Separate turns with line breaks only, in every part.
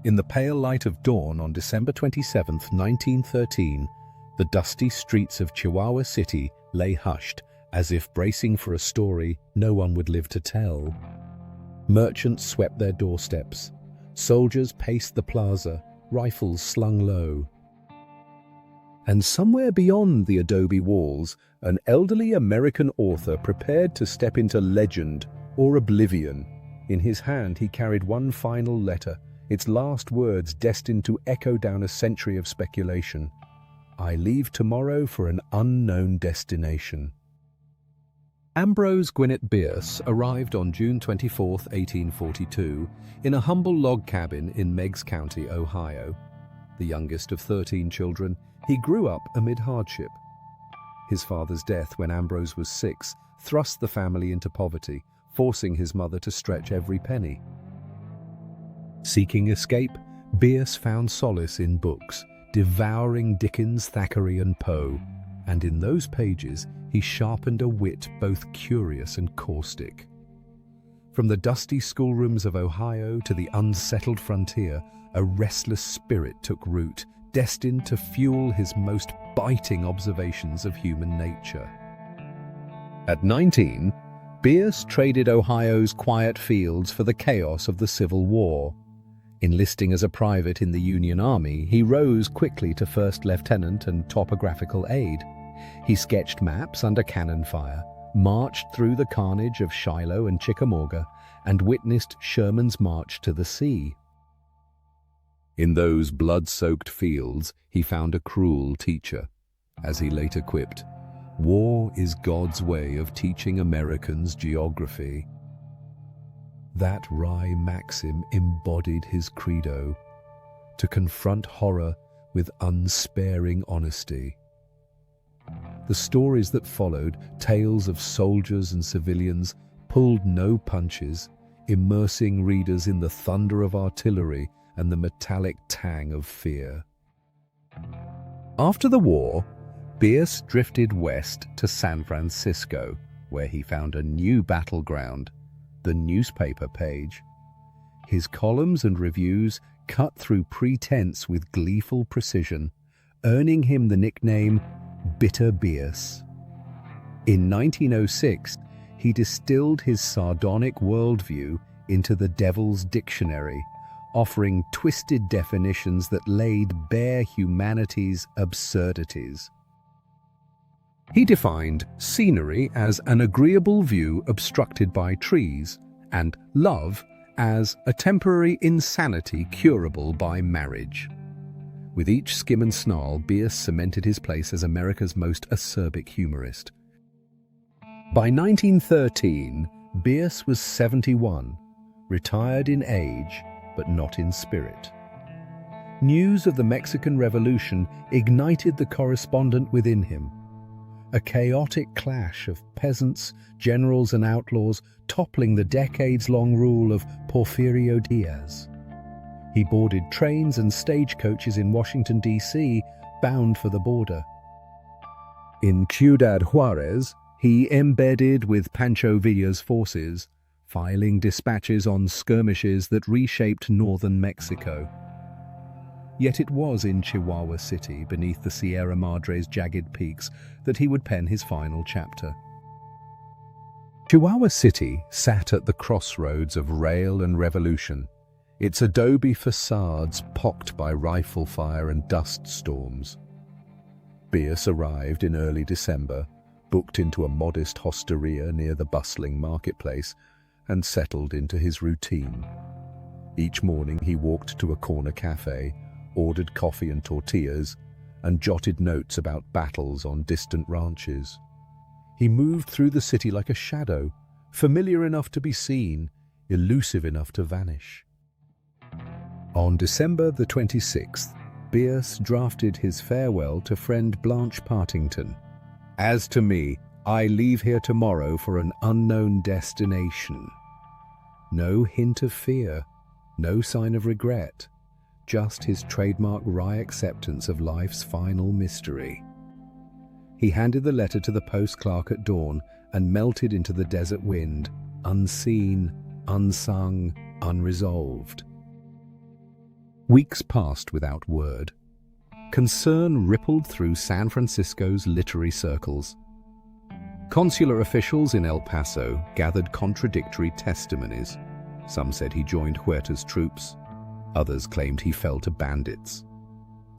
In the pale light of dawn on December 27, 1913, the dusty streets of Chihuahua City lay hushed, as if bracing for a story no one would live to tell. Merchants swept their doorsteps. Soldiers paced the plaza, rifles slung low. And somewhere beyond the adobe walls, an elderly American author prepared to step into legend or oblivion. In his hand, he carried one final letter, its last words destined to echo down a century of speculation. "I leave tomorrow for an unknown destination." Ambrose Bierce arrived on June 24, 1842, in a humble log cabin in Meigs County, Ohio. The youngest of 13 children, he grew up amid hardship. His father's death when Ambrose was 6 thrust the family into poverty, forcing his mother to stretch every penny. Seeking escape, Bierce found solace in books, devouring Dickens, Thackeray and Poe, and in those pages he sharpened a wit both curious and caustic. From the dusty schoolrooms of Ohio to the unsettled frontier, a restless spirit took root, destined to fuel his most biting observations of human nature. At 19, Bierce traded Ohio's quiet fields for the chaos of the Civil War. Enlisting as a private in the Union Army, he rose quickly to first lieutenant and topographical aide. He sketched maps under cannon fire, marched through the carnage of Shiloh and Chickamauga, and witnessed Sherman's march to the sea. In those blood-soaked fields, he found a cruel teacher. As he later quipped, "War is God's way of teaching Americans geography." That wry maxim embodied his credo: to confront horror with unsparing honesty. The stories that followed, tales of soldiers and civilians, pulled no punches, immersing readers in the thunder of artillery and the metallic tang of fear. After the war, Bierce drifted west to San Francisco, where he found a new battleground: the newspaper page. His columns and reviews cut through pretense with gleeful precision, earning him the nickname Bitter Bierce. In 1906, he distilled his sardonic worldview into the Devil's Dictionary, offering twisted definitions that laid bare humanity's absurdities. He defined scenery as an agreeable view obstructed by trees, and love as a temporary insanity curable by marriage. With each skim and snarl, Bierce cemented his place as America's most acerbic humorist. By 1913, Bierce was 71, retired in age, but not in spirit. News of the Mexican Revolution ignited the correspondent within him. A chaotic clash of peasants, generals and outlaws toppling the decades-long rule of Porfirio Diaz. He boarded trains and stagecoaches in Washington, D.C., bound for the border. In Ciudad Juarez, he embedded with Pancho Villa's forces, filing dispatches on skirmishes that reshaped northern Mexico. Yet it was in Chihuahua City, beneath the Sierra Madre's jagged peaks, that he would pen his final chapter. Chihuahua City sat at the crossroads of rail and revolution, its adobe facades pocked by rifle fire and dust storms. Bierce arrived in early December, booked into a modest hosteria near the bustling marketplace, and settled into his routine. Each morning he walked to a corner cafe, ordered coffee and tortillas, and jotted notes about battles on distant ranches. He moved through the city like a shadow, familiar enough to be seen, elusive enough to vanish. On December the 26th, Bierce drafted his farewell to friend Blanche Partington. "As to me, I leave here tomorrow for an unknown destination." No hint of fear, no sign of regret, just his trademark wry acceptance of life's final mystery. He handed the letter to the post clerk at dawn and melted into the desert wind, unseen, unsung, unresolved. Weeks passed without word. Concern rippled through San Francisco's literary circles. Consular officials in El Paso gathered contradictory testimonies. Some said he joined Huerta's troops. Others claimed he fell to bandits.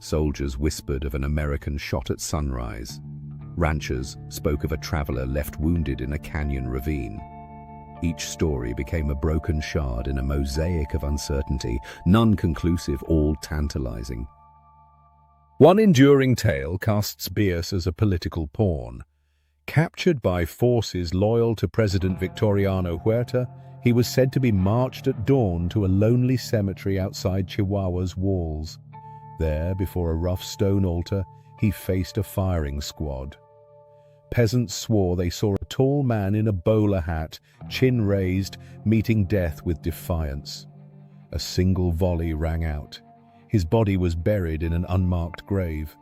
Soldiers whispered of an American shot at sunrise. Ranchers spoke of a traveler left wounded in a canyon ravine. Each story became a broken shard in a mosaic of uncertainty, none conclusive, all tantalizing. One enduring tale casts Bierce as a political pawn. Captured by forces loyal to President Victoriano Huerta, he was said to be marched at dawn to a lonely cemetery outside Chihuahua's walls. There, before a rough stone altar, he faced a firing squad. Peasants swore they saw a tall man in a bowler hat, chin raised, meeting death with defiance. A single volley rang out. His body was buried in an unmarked grave.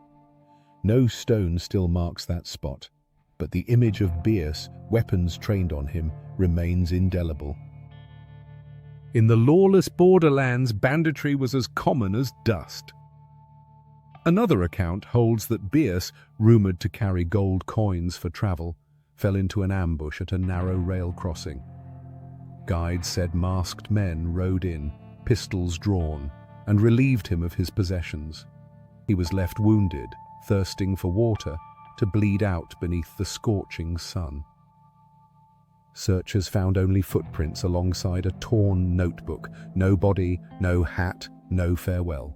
No stone still marks that spot, but the image of Bierce, weapons trained on him, remains indelible. In the lawless borderlands, banditry was as common as dust. Another account holds that Bierce, rumored to carry gold coins for travel, fell into an ambush at a narrow rail crossing. Guides said masked men rode in, pistols drawn, and relieved him of his possessions. He was left wounded, thirsting for water, to bleed out beneath the scorching sun. Searchers found only footprints alongside a torn notebook. No body, no hat, no farewell.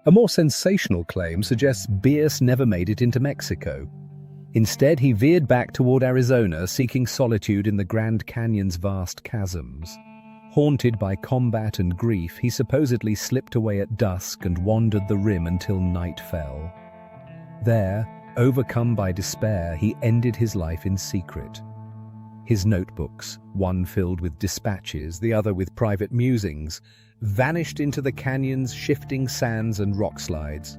A more sensational claim suggests Bierce never made it into Mexico. Instead, he veered back toward Arizona, seeking solitude in the Grand Canyon's vast chasms. Haunted by combat and grief, he supposedly slipped away at dusk and wandered the rim until night fell. There, overcome by despair, he ended his life in secret. His notebooks, one filled with dispatches, the other with private musings, vanished into the canyon's shifting sands and rock slides.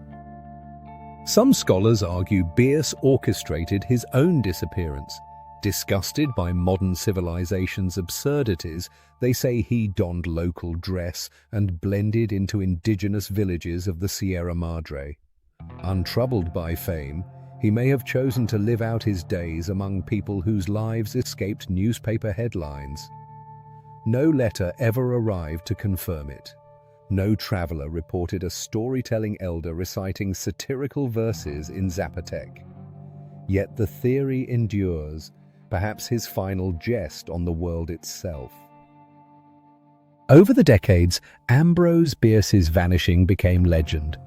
Some scholars argue Bierce orchestrated his own disappearance. Disgusted by modern civilization's absurdities, they say he donned local dress and blended into indigenous villages of the Sierra Madre. Untroubled by fame, he may have chosen to live out his days among people whose lives escaped newspaper headlines. No letter ever arrived to confirm it. No traveler reported a storytelling elder reciting satirical verses in Zapotec. Yet the theory endures, perhaps his final jest on the world itself. Over the decades, Ambrose Bierce's vanishing became legend.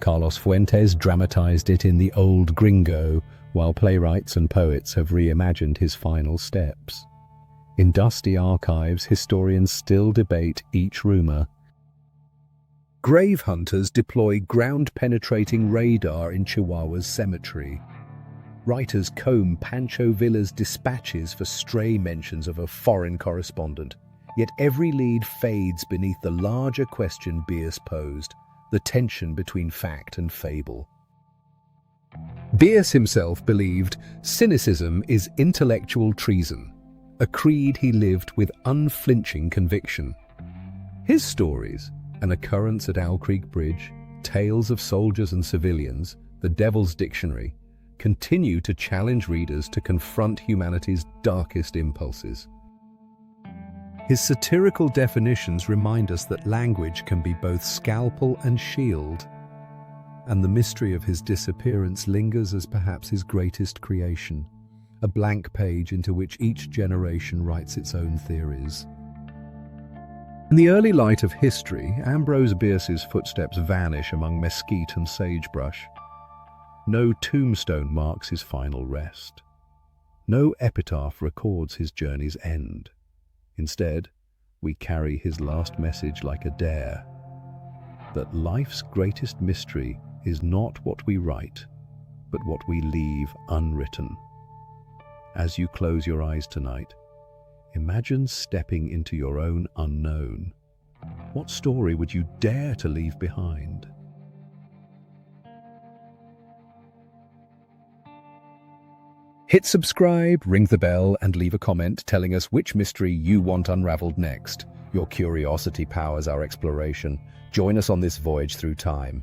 Carlos Fuentes dramatized it in The Old Gringo, while playwrights and poets have reimagined his final steps. In dusty archives, historians still debate each rumor. Grave hunters deploy ground-penetrating radar in Chihuahua's cemetery. Writers comb Pancho Villa's dispatches for stray mentions of a foreign correspondent. Yet every lead fades beneath the larger question Bierce posed, the tension between fact and fable. Bierce himself believed cynicism is intellectual treason, a creed he lived with unflinching conviction. His stories, An Occurrence at Owl Creek Bridge, Tales of Soldiers and Civilians, The Devil's Dictionary, continue to challenge readers to confront humanity's darkest impulses. His satirical definitions remind us that language can be both scalpel and shield, and the mystery of his disappearance lingers as perhaps his greatest creation, a blank page into which each generation writes its own theories. In the early light of history, Ambrose Bierce's footsteps vanish among mesquite and sagebrush. No tombstone marks his final rest. No epitaph records his journey's end. Instead, we carry his last message like a dare, that life's greatest mystery is not what we write, but what we leave unwritten. As you close your eyes tonight, imagine stepping into your own unknown. What story would you dare to leave behind? Hit subscribe, ring the bell, and leave a comment telling us which mystery you want unraveled next. Your curiosity powers our exploration. Join us on this voyage through time.